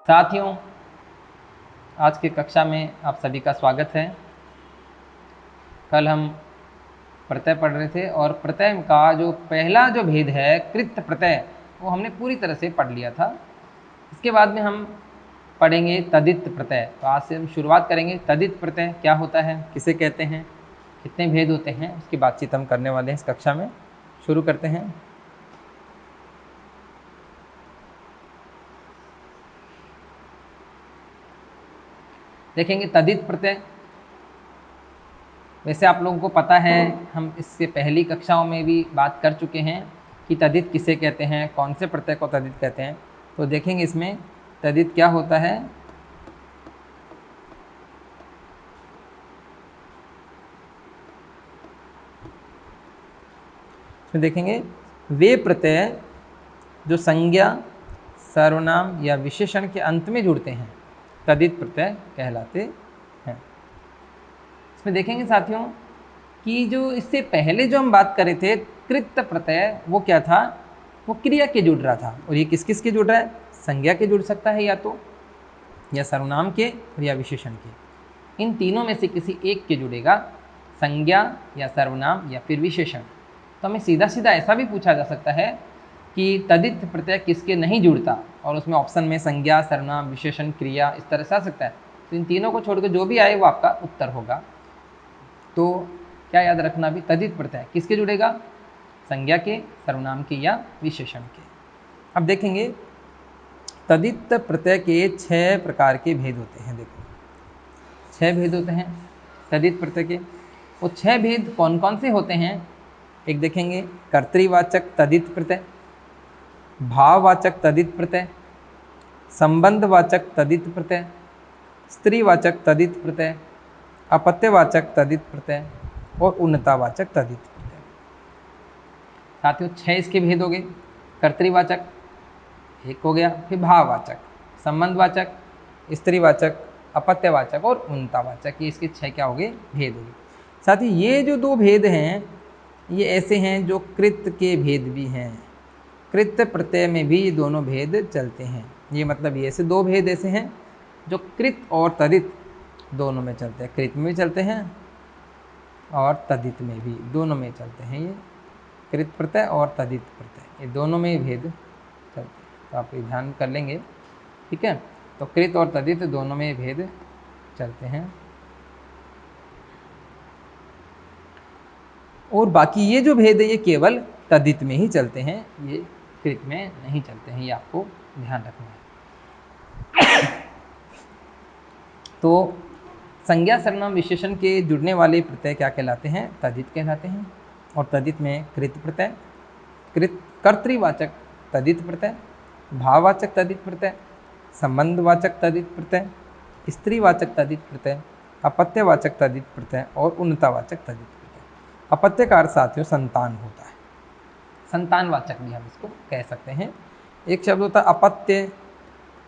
साथियों, आज की कक्षा में आप सभी का स्वागत है। कल हम प्रत्यय पढ़ रहे थे और प्रत्यय का जो पहला जो भेद है कृत प्रत्यय, वो हमने पूरी तरह से पढ़ लिया था। इसके बाद में हम पढ़ेंगे तदित प्रत्यय। तो आज से हम शुरुआत करेंगे। तदित प्रत्यय क्या होता है, किसे कहते हैं, कितने भेद होते हैं, उसकी बातचीत हम करने वाले हैं इस कक्षा में। शुरू करते हैं। देखेंगे तदित प्रत्यय। वैसे आप लोगों को पता है, हम इससे पहली कक्षाओं में भी बात कर चुके हैं कि तदित किसे कहते हैं, कौन से प्रत्यय को तदित कहते हैं। तो देखेंगे इसमें तदित क्या होता है। इसमें देखेंगे वे प्रत्यय जो संज्ञा, सर्वनाम या विशेषण के अंत में जुड़ते हैं तदित प्रत्यय कहलाते हैं। इसमें देखेंगे साथियों कि जो इससे पहले जो हम बात कर रहे थे कृत प्रत्यय, वो क्या था, वो क्रिया के जुड़ रहा था। और ये किस किस के जुड़ रहा है, संज्ञा के जुड़ सकता है या तो, या सर्वनाम के और या विशेषण के। इन तीनों में से किसी एक के जुड़ेगा, संज्ञा या सर्वनाम या फिर विशेषण। तो हमें सीधा सीधा ऐसा भी पूछा जा सकता है कि तदित प्रत्यय किसके नहीं जुड़ता, और उसमें ऑप्शन में संज्ञा, सर्वनाम, विशेषण, क्रिया इस तरह से आ सकता है। तो इन तीनों को छोड़कर जो भी आए वो आपका उत्तर होगा। तो क्या याद रखना, भी तदित प्रत्यय किसके जुड़ेगा, संज्ञा के, सर्वनाम के या विशेषण के। अब देखेंगे तदित प्रत्यय के 6 प्रकार के भेद होते हैं। देखो 6 भेद होते हैं तदित प्रत्यय के। वो 6 भेद कौन कौन से होते हैं, एक देखेंगे कर्तृवाचक तदित प्रत्यय, भाववाचक तदित प्रत्यय, संबंधवाचक तदित प्रत्यय, स्त्रीवाचक तदित प्रत्यय, अपत्यवाचक तदित प्रत्यय और उन्नतावाचक तदित प्रत्यय। साथियों 6 इसके भेद हो गए। कर्तृवाचक एक हो गया, फिर भाववाचक, संबंधवाचक, स्त्रीवाचक, अपत्यवाचक और उन्नतावाचक। ये इसके 6 क्या हो गए, भेद हो गए। साथ ही ये जो 2 भेद हैं, ये ऐसे हैं जो कृत के भेद भी हैं। कृत प्रत्यय में भी ये दोनों भेद चलते हैं। ये मतलब ये ऐसे 2 भेद ऐसे हैं जो कृत और तदित दोनों में चलते हैं। कृत में भी चलते हैं और तदित में भी, दोनों में चलते हैं। ये कृत प्रत्यय और तदित प्रत्यय, ये दोनों में भेद चलते हैं। तो आप ये ध्यान कर लेंगे, ठीक है। तो कृत और तदित दोनों में भेद चलते हैं। और बाकी ये जो भेद है ये केवल तदित में ही चलते हैं, ये कृत में नहीं चलते हैं। ये आपको ध्यान रखना है। तो संज्ञा, सर्वनाम, विशेषण के जुड़ने वाले प्रत्यय क्या कहलाते हैं, तदित कहलाते हैं। और तदित में कृत प्रत्यय, कृत कर्तृवाचक तदित प्रत्यय, भाववाचक तदित प्रत्यय, संबंधवाचक तदित प्रत्यय, स्त्रीवाचक तदित प्रत्यय, अपत्यवाचक तदित प्रत्यय और उन्नतावाचक तदित प्रत्यय। अपत्य का अर्थ साथियों संतान होता है, संतानवाचक भी हम इसको कह सकते हैं। एक शब्द होता है अपत्य,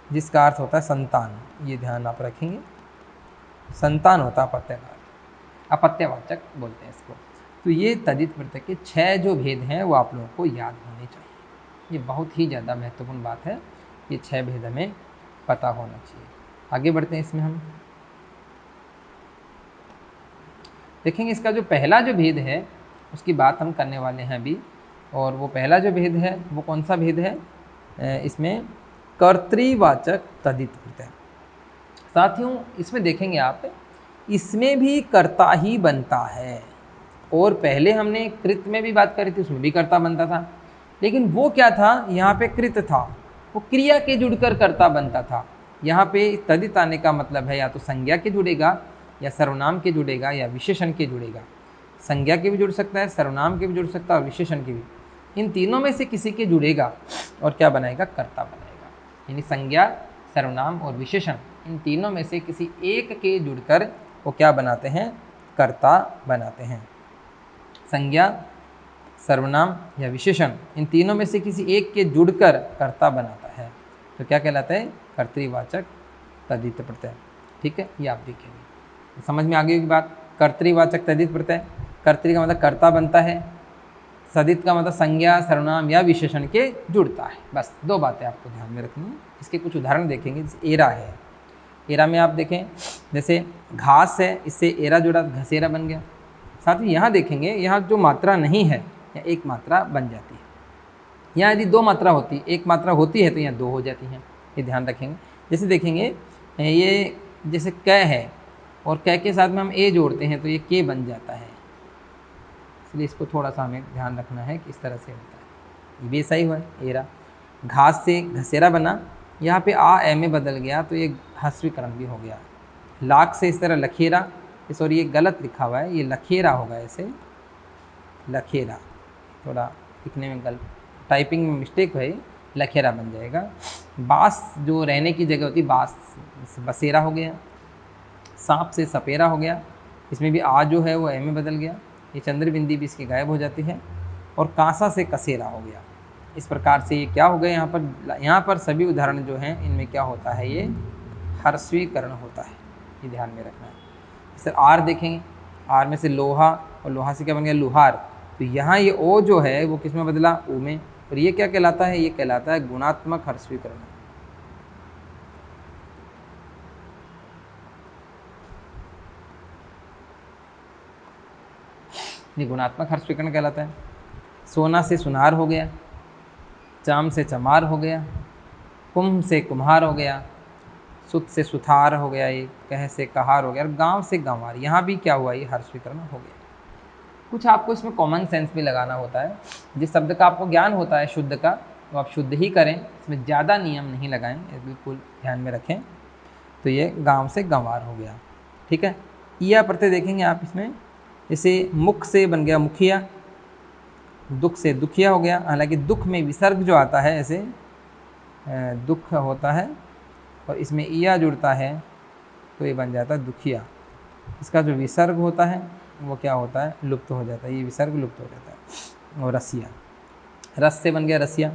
जिसका अर्थ होता है संतान। ये ध्यान आप रखेंगे, संतान होता है अपत्य का अर्थ, अपत्यवाचक बोलते हैं इसको। तो ये तदित प्रत्यय के 6 जो भेद हैं वो आप लोगों को याद होने चाहिए। ये बहुत ही ज़्यादा महत्वपूर्ण बात है, ये 6 भेद हमें पता होना चाहिए। आगे बढ़ते हैं इसमें हम देखेंगे इसका जो पहला जो भेद है उसकी बात हम करने वाले हैं अभी। और वो पहला जो भेद है वो कौन सा भेद है, इसमें कर्तृवाचक तदित प्रत्यय। साथियों इसमें देखेंगे आप, इसमें भी कर्ता ही बनता है। और पहले हमने कृत में भी बात करी थी, उसमें भी कर्ता बनता था। लेकिन वो क्या था, यहाँ पे कृत था, वो क्रिया के जुड़कर कर्ता बनता था। यहाँ पे तदित आने का मतलब है या तो संज्ञा के जुड़ेगा, या सर्वनाम के जुड़ेगा, या विशेषण के जुड़ेगा। संज्ञा के भी जुड़ सकता है, सर्वनाम के भी जुड़ सकता है और विशेषण के भी। इन तीनों में से किसी के जुड़ेगा और क्या बनाएगा, कर्ता बनाएगा। यानी संज्ञा, सर्वनाम और विशेषण, इन तीनों में से किसी एक के जुड़कर वो क्या बनाते हैं, कर्ता बनाते हैं। संज्ञा, सर्वनाम या विशेषण, इन तीनों में से किसी एक के जुड़कर कर्ता बनाता है, तो क्या कहलाता है, कर्तृवाचक तदित प्रत्यय। ठीक है, ये आप देखेंगे, समझ में आ गई होगी बात। कर्तृवाचक तदित प्रत्यय, कर्तृ का मतलब कर्ता बनता है, तदित का मतलब संज्ञा सर्वनाम या विशेषण के जुड़ता है। बस दो बातें आपको ध्यान में रखनी है। इसके कुछ उदाहरण देखेंगे। जैसे एरा है, एरा में आप देखें जैसे घास है, इससे एरा जुड़ा, घसेरा बन गया। साथ ही यहाँ देखेंगे, यहाँ जो मात्रा नहीं है या एक मात्रा बन जाती है। यहाँ यदि दो मात्रा होती, एक मात्रा होती है तो यहाँ दो हो जाती हैं, ये ध्यान रखेंगे। जैसे देखेंगे ये जैसे क है और क के साथ में हम ए जोड़ते हैं तो ये के बन जाता है, इसलिए इसको थोड़ा सा हमें ध्यान रखना है कि इस तरह से होता है। ये भी सही हुआ एरा। घास से घसेरा बना, यहाँ पे आ ए में बदल गया तो ये ह्रस्वीकरण भी हो गया। लाख से इस तरह लखेरा, सॉरी ये गलत लिखा हुआ है, ये लखेरा होगा, ऐसे लखेरा, थोड़ा लिखने में गलत, टाइपिंग में मिस्टेक है, लखेरा बन जाएगा। बास जो रहने की जगह होती, बास बसेरा हो गया। सांप से सपेरा हो गया, इसमें भी आ जो है वो ए में बदल गया, ये चंद्र बिंदी भी इसकी गायब हो जाती है। और कांसा से कसेरा हो गया। इस प्रकार से ये क्या हो गया, यहाँ पर सभी उदाहरण जो हैं इनमें क्या होता है, ये ह्रस्वीकरण होता है, ये ध्यान में रखना है। जैसे आर देखेंगे, आर में से लोहा, और लोहा से क्या बन गया, लुहार। तो यहाँ ये ओ जो है वो किस में बदला, ऊ में। और ये क्या कहलाता है, ये कहलाता है गुणात्मक ह्रस्वीकरण। ये गुणात्मक ह्रस्वीकरण कहलाता है। सोना से सुनार हो गया, चाम से चमार हो गया, कुंभ से कुम्हार हो गया, सुत से सुथार हो गया, ये कह से कहार हो गया, और गांव से गंवार। यहाँ भी क्या हुआ, ये ह्रस्वीकरण हो गया। कुछ आपको इसमें कॉमन सेंस भी लगाना होता है। जिस शब्द का आपको ज्ञान होता है शुद्ध का, तो आप शुद्ध ही करें, इसमें ज़्यादा नियम नहीं लगाएं, ये बिल्कुल ध्यान में रखें। तो ये गांव से गंवार हो गया, ठीक है। ईया प्रत्यय देखेंगे आप इसमें, जैसे मुख से बन गया मुखिया, दुख से दुखिया हो गया। हालांकि दुख में विसर्ग जो आता है, ऐसे दुख होता है और इसमें ईया जुड़ता है तो ये बन जाता है दुखिया। इसका जो विसर्ग होता है वो क्या होता है, लुप्त हो जाता है, ये विसर्ग लुप्त हो जाता है। और रसिया, रस से बन गया रसिया।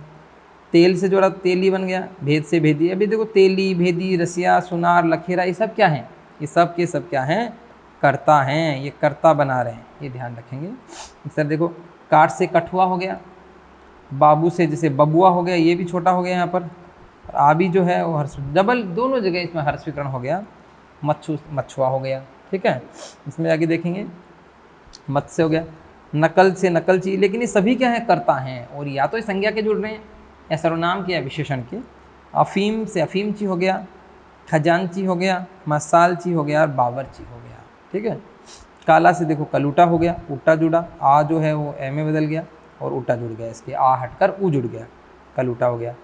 तेल से जोड़ा तेली बन गया, भेद से भेदी। अभी देखो तेली, भेदी, रसिया, सुनार, लखेरा, ये सब क्या हैं, ये सब के सब क्या हैं, कर्ता हैं, ये कर्ता बना रहे हैं, ये ध्यान रखेंगे। इस तरह देखो, काठ से कठुआ हो गया, बाबू से जैसे बबुआ हो गया, ये भी छोटा हो गया यहाँ पर। आबी जो है वो हर्ष, डबल दोनों जगह इसमें ह्रस्वीकरण हो गया। मच्छू मछुआ हो गया, ठीक है। इसमें आगे देखेंगे मत्स्य हो गया, नकल से नकलची। लेकिन ये सभी क्या है, कर्ता हैं, और या तो संज्ञा के जुड़ रहे हैं या सर्वनाम के या विशेषण के। अफीम से अफीमची हो गया, खजानची हो गया, मसालची हो गया, और बावरची हो गया, ठीक है। काला से देखो कलूटा हो गया, उट्टा जुड़ा, आ जो है वो ए में बदल गया और उट्टा जुड़ गया, इसके आ हटकर ऊ जुड़ गया, कलूटा हो गया।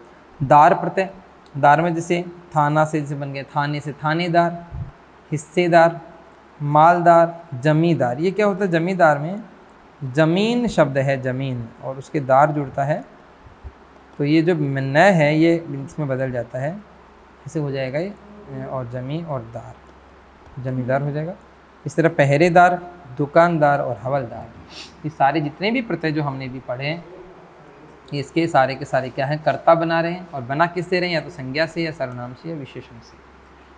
दार प्रत्यय, दार में जैसे थाना से जैसे बन गया, थाने से थानेदार, हिस्सेदार, मालदार, जमींदार। ये क्या होता है, जमींदार में जमीन शब्द है, जमीन, और उसके दार जुड़ता है, तो ये जो न है ये इसमें बदल जाता है, ऐसे हो जाएगा ये, और जमीन और दार, जमींदार हो जाएगा। इस तरह पहरेदार, दुकानदार और हवलदार, ये सारे जितने भी प्रत्यय जो हमने भी पढ़े हैं, इसके सारे के सारे क्या है, कर्ता बना रहे हैं। और बना किससे रहे हैं, या तो संज्ञा से, या सर्वनाम से, या विशेषण से।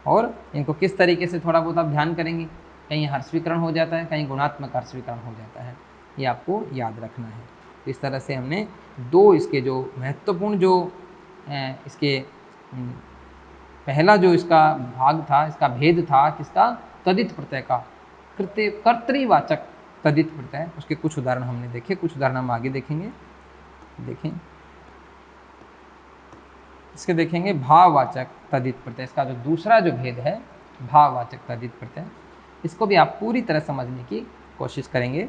और इनको किस तरीके से थोड़ा बहुत आप ध्यान करेंगे, कहीं ह्रस्वीकरण हो जाता है, कहीं गुणात्मक ह्रस्वीकरण हो जाता है, ये आपको याद रखना है। तो इस तरह से हमने दो इसके जो महत्वपूर्ण जो इसके पहला जो इसका भाग था, इसका भेद था किसका, तदित प्रत्यय का, कर्तृवाचक तदित प्रत्यय, उसके कुछ उदाहरण हमने देखे, कुछ उदाहरण हम आगे देखेंगे। देखें इसके देखेंगे भाववाचक तदित प्रत्यय, इसका जो दूसरा जो भेद है भाववाचक तदित प्रत्यय, इसको भी आप पूरी तरह समझने की कोशिश करेंगे।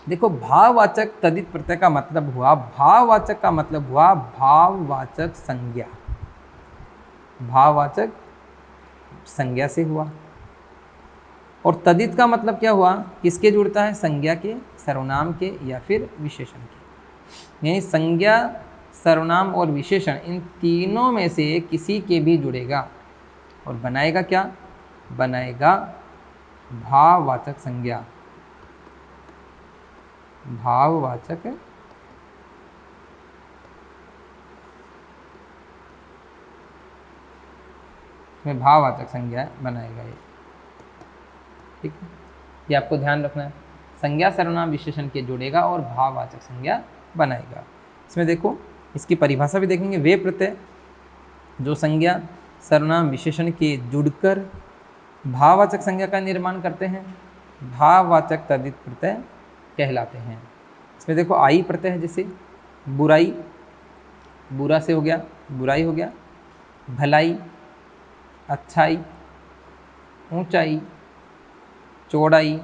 देखो भाववाचक तदित प्रत्यय का मतलब हुआ, भाववाचक का मतलब हुआ भाववाचक संज्ञा, भाववाचक संज्ञा से हुआ। और तदित का मतलब क्या हुआ, किसके जुड़ता है, संज्ञा के, सर्वनाम के, या फिर विशेषण के। यानी संज्ञा, सर्वनाम और विशेषण, इन तीनों में से किसी के भी जुड़ेगा और बनाएगा क्या, बनाएगा भाववाचक संज्ञा, भाववाचक में भाववाचक संज्ञा बनाएगा ये, ठीक है। ये आपको ध्यान रखना है। संज्ञा सर्वनाम विशेषण के जुड़ेगा और भाववाचक संज्ञा बनाएगा। इसमें देखो इसकी परिभाषा भी देखेंगे। वे प्रत्यय जो संज्ञा सर्वनाम विशेषण के जुड़कर भाववाचक संज्ञा का निर्माण करते हैं भाववाचक तद्धित प्रत्यय कहलाते हैं। इसमें देखो आई प्रत्यय है, जैसे बुराई, बुरा से हो गया बुराई हो गया, भलाई, अच्छाई, ऊंचाई, चौड़ाई,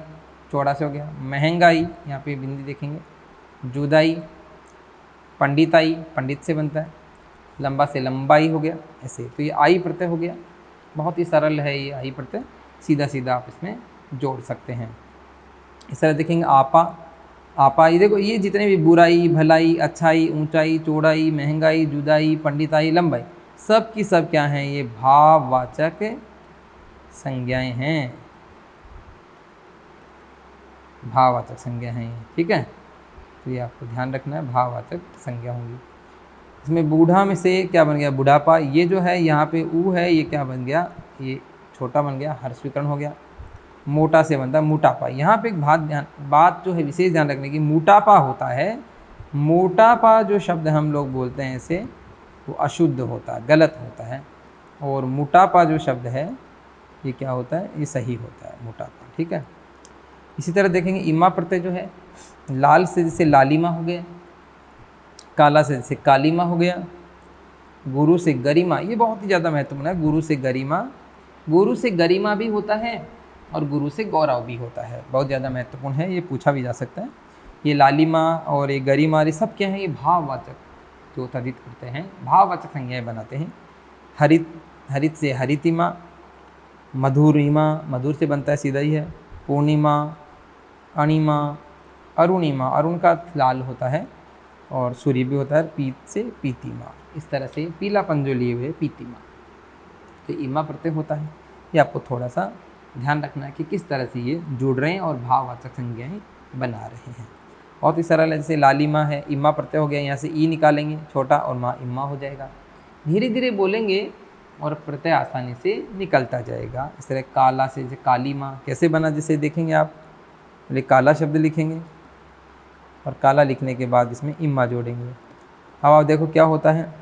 चौड़ा से हो गया, महंगाई, यहाँ पे बिंदी देखेंगे, जुदाई, पंडिताई, पंडित से बनता है, लंबा से लंबाई हो गया, ऐसे। तो ये आई प्रत्यय हो गया, बहुत ही सरल है ये आई प्रत्यय, सीधा सीधा आप इसमें जोड़ सकते हैं। इस तरह देखेंगे आपा, आपा, ये देखो ये जितने भी बुराई, भलाई, अच्छाई, ऊंचाई, चौड़ाई, महंगाई, जुदाई, पंडिताई, लंबाई, सब की सब क्या हैं, ये भाववाचक संज्ञाएं हैं, भाववाचक संज्ञा हैं ये, ठीक है। तो ये आपको ध्यान रखना है, भाववाचक संज्ञा होंगी। इसमें बूढ़ा में से क्या बन गया, बुढ़ापा, ये जो है यहाँ पे ऊ है, ये क्या बन गया, ये छोटा बन गया, हर्ष विकर्ण हो गया। मोटा से बनता है मोटापा। यहाँ पे एक बात जो है विशेष ध्यान रखने की, मोटापा होता है, मोटापा जो शब्द हम लोग बोलते हैं इसे, वो अशुद्ध होता है, गलत होता है, और मोटापा जो शब्द है ये क्या होता है, ये सही होता है, मोटापा, ठीक है। इसी तरह देखेंगे इमा प्रत्यय जो है, लाल से जैसे लालिमा हो गया, काला से जैसे कालीमा हो गया, गुरु से गरिमा, ये बहुत ही ज़्यादा महत्वपूर्ण है, गुरु से गरिमा, गुरु से गरिमा भी होता है और गुरु से गौरव भी होता है, बहुत ज़्यादा महत्वपूर्ण है, ये पूछा भी जा सकता है। ये लालिमा और ये गरिमा, ये सब क्या है, ये भाववाचक जो तद्धित करते हैं, भाववाचक संज्ञाएं बनाते हैं। हरित, हरित से हरितिमा, मधुरिमा, मधुर से बनता है, सीधा ही है, पूर्णिमा, अणिमा, अरुणिमा, अरुण का लाल होता है और सूर्य भी होता है, पीत से पीतिमा, इस तरह से पीलापन जो लिए हुए पीतिमा, तो इमा प्रत्यय होता है। ये आपको थोड़ा सा ध्यान रखना है कि किस तरह से ये जुड़ रहे हैं और भाववाचक संज्ञाएं बना रहे हैं। बहुत ही सरल है, जैसे लालिमा है, इमा प्रत्यय हो गया, यहाँ से ई निकालेंगे छोटा और माँ इम्मा हो जाएगा, धीरे धीरे बोलेंगे और प्रत्यय आसानी से निकलता जाएगा। इस तरह काला से जैसे कालीमा कैसे बना, जैसे देखेंगे आप, पहले काला शब्द लिखेंगे और काला लिखने के बाद इसमें इम्मा जोड़ेंगे। अब आप देखो क्या होता है,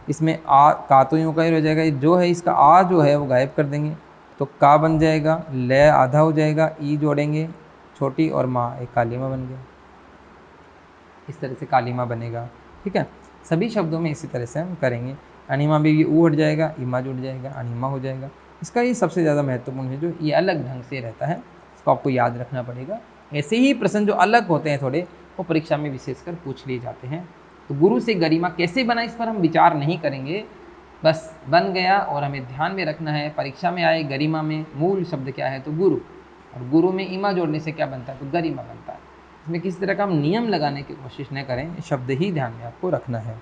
इसमें आ, का तो यूँ का ही रह जाएगा, जो है इसका आ जो है वो गायब कर देंगे, तो का बन जाएगा, ले आधा हो जाएगा, ई जोड़ेंगे छोटी और माँ, एक कालीमा बन गया, इस तरह से कालीमा बनेगा, ठीक है। सभी शब्दों में इसी तरह से हम करेंगे। अनिमा भी ऊ हट जाएगा, इमा जुड़ जाएगा, अनिमा हो जाएगा। इसका ये सबसे ज़्यादा महत्वपूर्ण है, जो ये अलग ढंग से रहता है, इसको आपको याद रखना पड़ेगा। ऐसे ही प्रश्न जो अलग होते हैं थोड़े, वो परीक्षा में विशेषकर पूछ लिए जाते हैं। तो गुरु से गरिमा कैसे बना, इस पर हम विचार नहीं करेंगे, बस बन गया, और हमें ध्यान में रखना है परीक्षा में आए गरिमा में मूल शब्द क्या है, तो गुरु, और गुरु में इमा जोड़ने से क्या बनता है, तो गरिमा बनता है। इसमें किसी तरह का हम नियम लगाने की कोशिश न करें, शब्द ही ध्यान में आपको रखना है।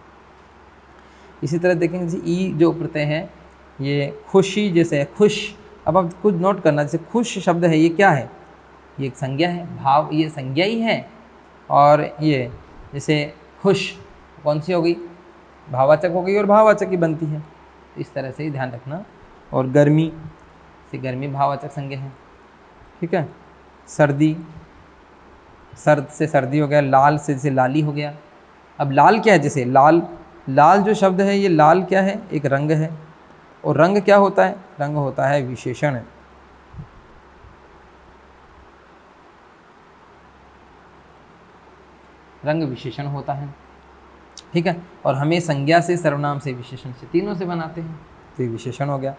इसी तरह देखेंगे जैसे ई जो प्रत्यय है, ये खुशी जैसे है, खुश, अब आप कुछ नोट करना, जैसे खुश शब्द है, ये क्या है, ये एक संज्ञा है, भाव, ये संज्ञा ही है, और ये जैसे खुश कौन सी हो गई, भाववाचक हो गई और भाववाचक ही बनती है, इस तरह से ही ध्यान रखना। और गर्मी से गर्मी भाववाचक संज्ञा है, ठीक है। सर्दी, सर्द से सर्दी हो गया, लाल से जैसे लाली हो गया। अब लाल क्या है, जैसे लाल, लाल जो शब्द है, ये लाल क्या है, एक रंग है, और रंग क्या होता है, रंग होता है विशेषण, रंग विशेषण होता है, ठीक है। और हमें संज्ञा से, सर्वनाम से, विशेषण से, तीनों से बनाते हैं, तो ये विशेषण हो गया।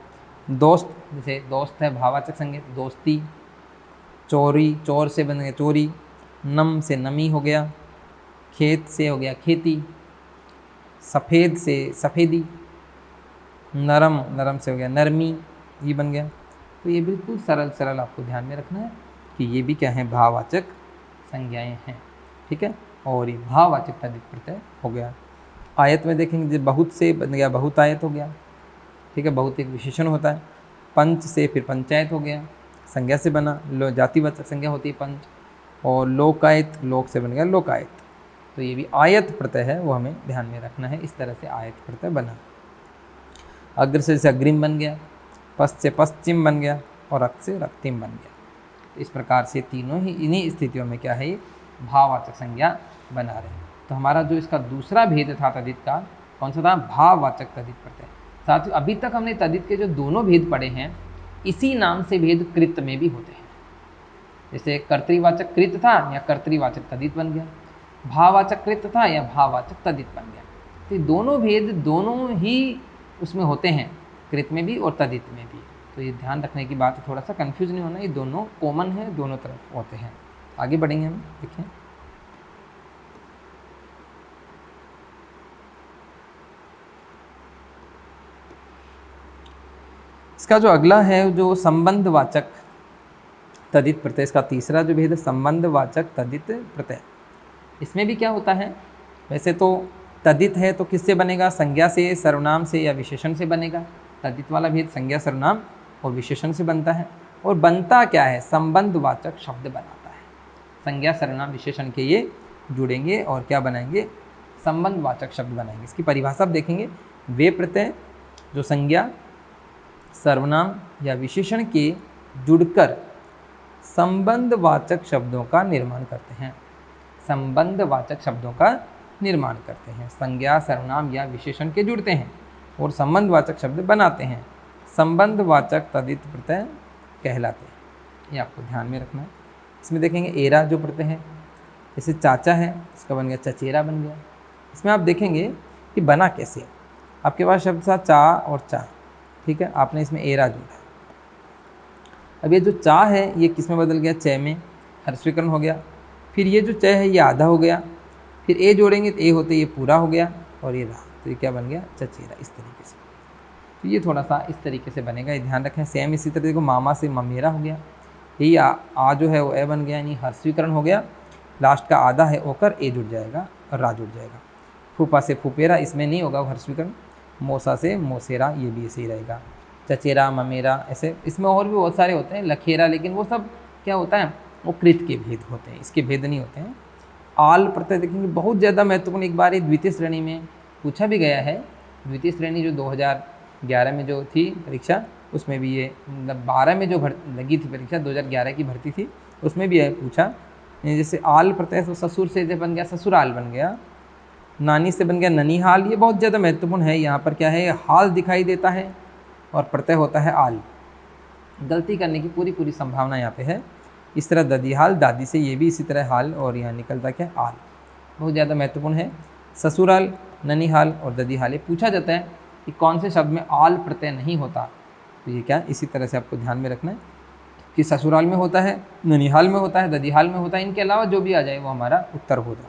दोस्त, जैसे दोस्त है भाववाचक संज्ञा, दोस्ती। चोरी, चोर से बन गया चोरी, नम से नमी हो गया, खेत से हो गया खेती, सफ़ेद से सफ़ेदी, नरम, नरम से हो गया नरमी, ये बन गया। तो ये बिल्कुल सरल सरल आपको ध्यान में रखना है कि ये भी क्या है, भाववाचक संज्ञाएं हैं, ठीक है। और ये भाववाचक तद्धित प्रत्यय हो गया। आयत में देखेंगे जब बहुत से बन गया बहुत आयत हो गया, ठीक है, बहुत एक विशेषण होता है। पंच से फिर पंचायत हो गया, संज्ञा से बना, जातिवाचक संज्ञा होती है पंच। और लोकायत, लोक से बन गया लोकायत। तो ये भी आयत प्रत्यय है, वो हमें ध्यान में रखना है, इस तरह से आयत प्रत्यय बना। अग्र से अग्रिम बन गया, पश्च से पश्चिम बन गया, और रक्त से रक्तिम बन गया। तो इस प्रकार से तीनों ही इन्हीं स्थितियों में क्या है, ये भाववाचक संज्ञा बना रहे हैं। तो हमारा जो इसका दूसरा भेद था तदित का, कौन सा था, भाववाचक तदित प्रत्यय। साथियों अभी तक हमने तदित के जो दोनों भेद पढ़े हैं, इसी नाम से भेद कृत में भी होते हैं। जैसे कर्तृवाचक कृत था या कर्तृवाचक तदित बन गया, भाववाचक कृत था या भाववाचक तदित बन गया। तो ये दोनों भेद दोनों ही उसमें होते हैं, कृत में भी और तदित में भी। तो ये ध्यान रखने की बात है, थोड़ा सा कंफ्यूज नहीं होना, ये दोनों कॉमन है, दोनों तरफ होते हैं। आगे बढ़ेंगे हम, देखिए इसका जो अगला है जो संबंधवाचक तदित प्रत्यय, इसका तीसरा जो भेद है संबंधवाचक तदित प्रत्यय। इसमें भी क्या होता है, वैसे तो तदित है तो किससे बनेगा, संज्ञा से, सर्वनाम से या विशेषण से बनेगा। तदित वाला भेद संज्ञा, सर्वनाम और विशेषण से बनता है। और बनता क्या है, संबंधवाचक शब्द बनाता है। संज्ञा, सर्वनाम, विशेषण के ये जुड़ेंगे और क्या बनाएंगे, संबंधवाचक शब्द बनाएंगे। इसकी परिभाषा आप देखेंगे, वे प्रत्यय जो संज्ञा, सर्वनाम या विशेषण के जुड़कर संबंधवाचक शब्दों का निर्माण करते हैं। संबंधवाचक शब्दों का निर्माण करते हैं, संज्ञा, सर्वनाम या विशेषण के जुड़ते हैं और संबंधवाचक शब्द बनाते हैं, संबंधवाचक तदित प्रत्यय कहलाते हैं। ये आपको ध्यान में रखना है। इसमें देखेंगे एरा जो प्रत्यय है, जैसे चाचा है, इसका बन गया चचेरा बन गया। इसमें आप देखेंगे कि बना कैसे, आपके पास शब्द था चा और चा, ठीक है, आपने इसमें एरा जोड़ा। अब ये जो चा है ये किस में बदल गया, च में, हर्षवीकरण हो गया। फिर ये जो च है ये आधा हो गया, फिर ए जोड़ेंगे तो ए होते ये पूरा हो गया और ये रहा, तो ये क्या बन गया, चचेरा। इस तरीके से, तो ये थोड़ा सा इस तरीके से बनेगा, ये ध्यान रखें। सेम इसी तरह देखो, मामा से ममेरा हो गया, यही आ जो है वो ए बन गया, यानी हर्षवीकरण हो गया, लास्ट का आधा है होकर ए जुड़ जाएगा और रा जुड़ जाएगा। फूफा से फूपेरा, इसमें नहीं होगा वो हर्षवीकरण। मोसा से मोसेरा, ये भी ऐसे ही रहेगा। चचेरा, ममेरा, ऐसे इसमें और भी बहुत सारे होते हैं, लखेरा, लेकिन वो सब क्या होता है, वो कृत के भेद होते हैं, इसके भेद नहीं होते हैं। आल प्रत्यय देखेंगे बहुत ज़्यादा महत्वपूर्ण, एक बार ये द्वितीय श्रेणी में पूछा भी गया है। द्वितीय श्रेणी जो 2011 में जो थी परीक्षा, उसमें भी ये, मतलब 12 में जो लगी थी परीक्षा, 2011 की भर्ती थी, उसमें भी ये पूछा। जैसे आल प्रत्यय तो ससुर से बन गया ससुराल बन गया, नानी से बन गया ननिहाल। ये बहुत ज़्यादा महत्वपूर्ण है। यहाँ पर क्या है, हाल दिखाई देता है और प्रत्यय होता है आल, गलती करने की पूरी पूरी संभावना यहाँ पे है। इस तरह ददीहाल, दादी से, ये भी इसी तरह हाल, और यहाँ निकलता क्या, आल। बहुत ज़्यादा महत्वपूर्ण है। ससुराल, ननिहाल और ददीहाल, ये पूछा जाता है कि कौन से शब्द में आल प्रत्यय नहीं होता, तो ये क्या, इसी तरह से आपको ध्यान में रखना है कि ससुराल में होता है, ननिहाल में होता है, ददीहाल में होता है, इनके अलावा जो भी आ जाए वो हमारा उत्तर होगा।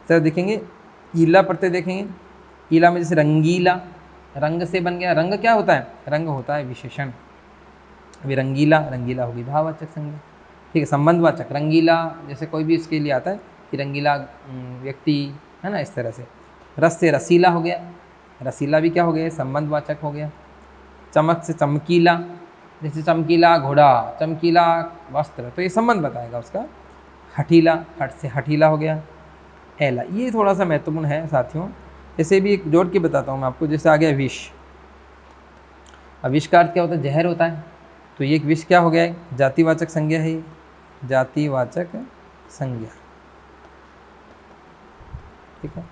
सर देखेंगे ईला प्रत्यय, देखेंगे ईला में जैसे रंगीला, रंग से बन गया, रंग क्या होता है, रंग होता है विशेषण। अभी रंगीला, रंगीला होगी भाववाचक संज्ञा, ठीक है। संबंधवाचक रंगीला, जैसे कोई भी इसके लिए आता है कि रंगीला व्यक्ति है ना, इस तरह से। रस से रसीला हो गया, रसीला भी क्या हो गया, संबंधवाचक हो गया। चमक से चमकीला, जैसे चमकीला घोड़ा, चमकीला वस्त्र, तो ये संबंध बताएगा उसका। हठीला, हट से हठीला हो गया। एला, ये थोड़ा सा महत्वपूर्ण है साथियों। जैसे भी एक जोड़ के बताता हूँ मैं आपको, जैसे आ गया विष। अब विष का अर्थ क्या होता है, जहर होता है, तो ये विष क्या हो गया है, जातिवाचक संज्ञा है, जातिवाचक संज्ञा, ठीक है।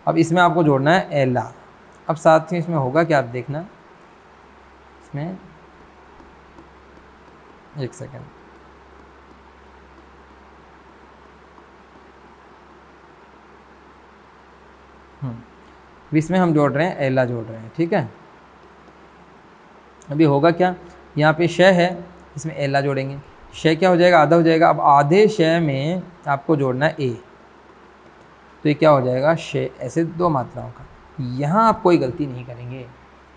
अब इसमें आपको जोड़ना है एला। अब साथियों इसमें होगा क्या, आप देखना, इसमें एक सेकेंड, इसमें हम जोड़ रहे हैं, एला जोड़ रहे हैं, ठीक है। अभी होगा क्या, यहाँ पे श है, इसमें एला जोड़ेंगे, श क्या हो जाएगा, आधा हो जाएगा। अब आधे श में आपको जोड़ना है ए, तो ये क्या हो जाएगा, श, ऐसे दो मात्राओं का। यहाँ आप कोई गलती नहीं करेंगे,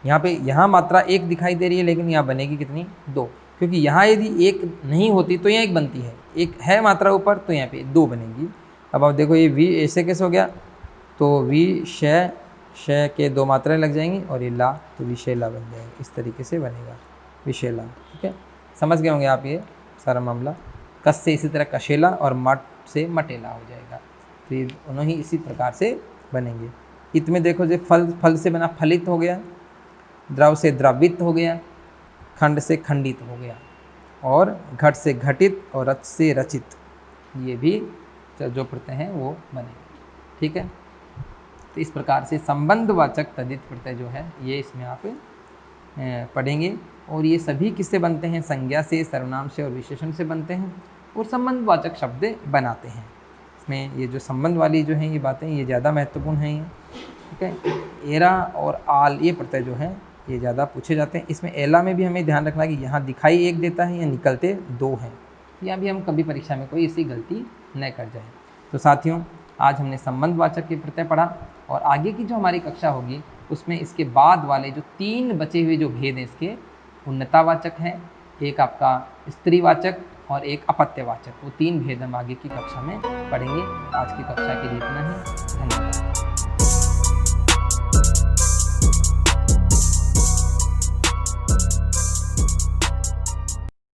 यहाँ पे यहाँ मात्रा एक दिखाई दे रही है, लेकिन यहाँ बनेगी कितनी, दो, क्योंकि यहाँ यदि एक नहीं होती तो यहाँ एक बनती है, एक है मात्रा ऊपर, तो यहाँ पे दो बनेगी। अब आप देखो ये वी ऐसे कैसे हो गया, तो वी श, श के दो मात्राएं लग जाएंगी और ये ला, तो विशेला बन जाएगा, इस तरीके से बनेगा विशेला, ठीक है। समझ गए होंगे आप ये सारा मामला। कस से इसी तरह कशेला और मट से मटेला हो जाएगा, तो ये दोनों ही इसी प्रकार से बनेंगे। इत में देखो जो फल, फल से बना फलित हो गया, द्रव से द्रवित हो गया, खंड से खंडित हो गया। और घट से घटित और रच से रचित, ये भी जो प्रत्यय हैं वो बनेंगे। ठीक है, तो इस प्रकार से संबंधवाचक तद्धित प्रत्यय जो है ये इसमें आप पढ़ेंगे। और ये सभी किससे बनते हैं? संज्ञा से, सर्वनाम से और विशेषण से बनते हैं और संबंधवाचक शब्द बनाते हैं। इसमें ये जो संबंध वाली जो हैं ये बातें ये ज़्यादा महत्वपूर्ण हैं। ठीक है, एरा और आल ये प्रत्यय जो हैं ये ज़्यादा पूछे जाते हैं। इसमें एला में भी हमें ध्यान रखना कि यहाँ दिखाई एक देता है या निकलते दो हैं, यहाँ भी हम कभी परीक्षा में कोई ऐसी गलती न कर जाए। तो साथियों, आज हमने संबंधवाचक के प्रत्यय पढ़ा और आगे की जो हमारी कक्षा होगी उसमें इसके बाद वाले जो 3 बचे हुए जो भेद हैं इसके, उन्नतावाचक हैं, एक आपका स्त्रीवाचक और एक अपत्यवाचक, वो 3 भेद हम आगे की कक्षा में पढ़ेंगे। आज की कक्षा के लिए इतना ही, धन्यवाद।